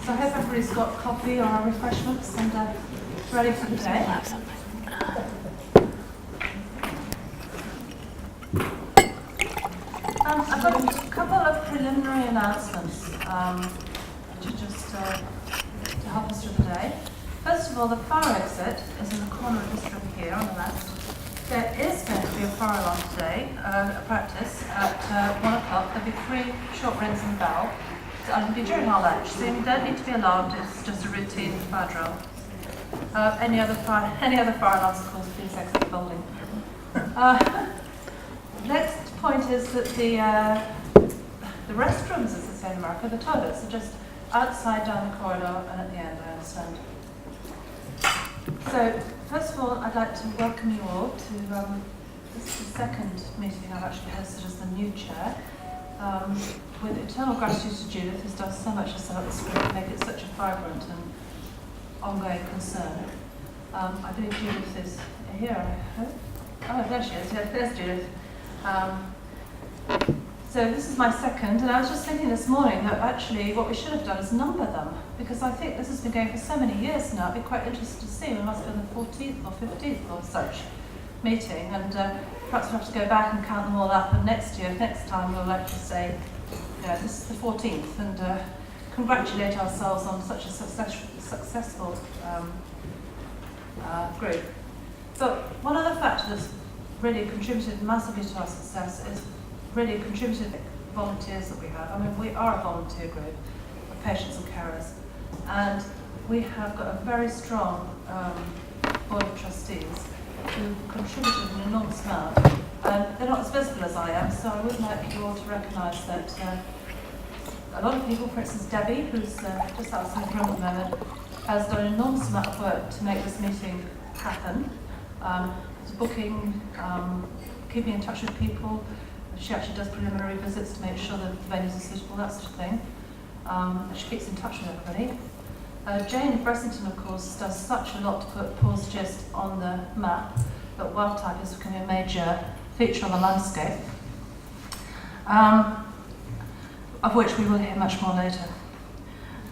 So I hope everybody's got coffee or refreshments and ready for the day. I've got a couple of preliminary announcements to just to help us through the day. First of all, the fire exit is in the corner of this room here on the left. There is going to be a fire alarm today, a practice at 1 o'clock. There'll be 3 short rings and a bell. It'll be during our lunch, so you don't need to be alarmed. It's just a routine fire drill. Any other fire alarms, of course, please exit the building. Next point is that the restrooms, as they say in America, the toilets are just outside down the corridor and at the end, I understand. So, first of all, I'd like to welcome you all to this is the second meeting I've actually hosted as the new chair. With eternal gratitude to Judith, who's done so much to set up this group and make it such a vibrant and ongoing concern. I believe Judith is here, I hope. Oh, there she is. Yeah, there's Judith. So this is my second, and I was just thinking this morning that actually what we should have done is number them, because I think this has been going for so many years now. It'd be quite interesting to see. We must have been the 14th or 15th or such meeting, and perhaps we'll have to go back and count them all up, and next time we'll like to say, you know, this is the 14th, and congratulate ourselves on such a successful group. But one other factor that's really contributed massively to our success is really contributed volunteers that we have. I mean, we are a volunteer group of patients and carers, and we have got a very strong board of trustees who contributed an enormous amount. They're not as visible as I am, so I would like you all to recognise that a lot of people, for instance Debbie, who's just outside the room at the moment, has done an enormous amount of work to make this meeting happen. Booking, keeping in touch with people. She actually does preliminary visits to make sure that the venues are suitable, that sort of thing. She keeps in touch with everybody. Jane Bressington, of course, does such a lot to put Paul's Gist on the map that wild type is becoming a major feature on the landscape, of which we will hear much more later.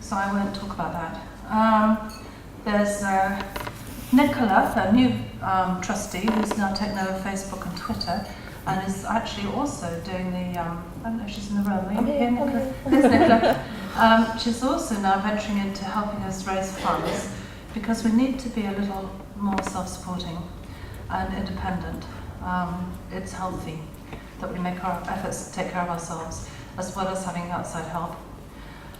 So I won't talk about that. There's Nicola, a new trustee who's now taken over Facebook and Twitter, and is actually also doing the, I don't know if she's in the room, are you here, Nicola? There's Nicola. She's also now venturing into helping us raise funds, because we need to be a little more self-supporting and independent. It's healthy that we make our efforts to take care of ourselves, as well as having outside help.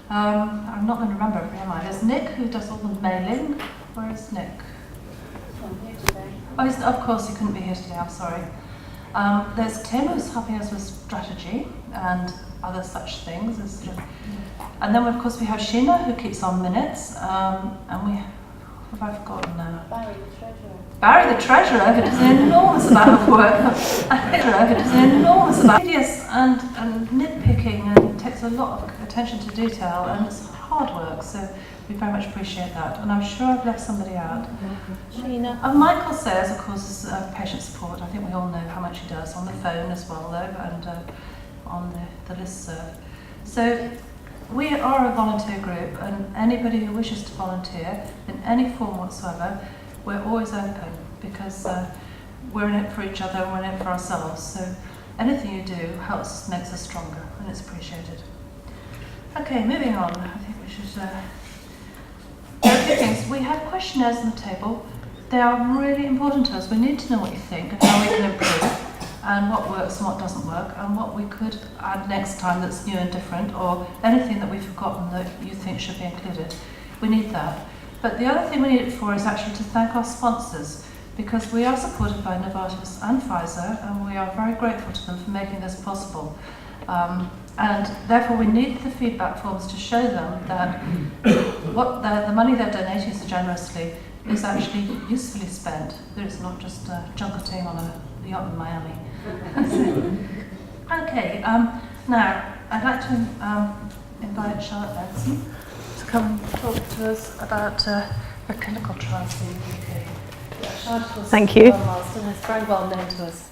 I'm not going to remember every am I? There's Nick, who does all the mailing. Where is Nick? Oh, of course, he couldn't be here today, I'm sorry. There's Tim, who's helping us with strategy and other such things. And then, of course, we have Sheena, who keeps on minutes. And we have I forgotten now? Barry, the treasurer. Barry, the treasurer, who does an enormous amount of work. Tedious and nitpicking, and takes a lot of attention to detail, and it's hard work. So we very much appreciate that, and I'm sure I've left somebody out. Sheena. And Michael Sayers, of course, is patient support. I think we all know how much he does on the phone as well, though, and on the listserv. So we are a volunteer group, and anybody who wishes to volunteer in any form whatsoever, we're always open, because we're in it for each other and we're in it for ourselves. So anything you do helps, makes us stronger, and it's appreciated. Okay, moving on. I think we should... There are a few things. We have questionnaires on the table. They are really important to us. We need to know what you think and how we can improve, and what works and what doesn't work, and what we could add next time that's new and different, or anything that we've forgotten that you think should be included. We need that. But the other thing we need it for is actually to thank our sponsors, because we are supported by Novartis and Pfizer, and we are very grateful to them for making this possible. And therefore we need the feedback forms to show them that what the money they're donating so generously is actually usefully spent, that it's not just junketing on a yacht in Miami. Okay, now I'd like to invite Charlotte Benson to come and talk to us about her clinical trials in the UK. Charlotte was Thank you. Marston is very well known to us.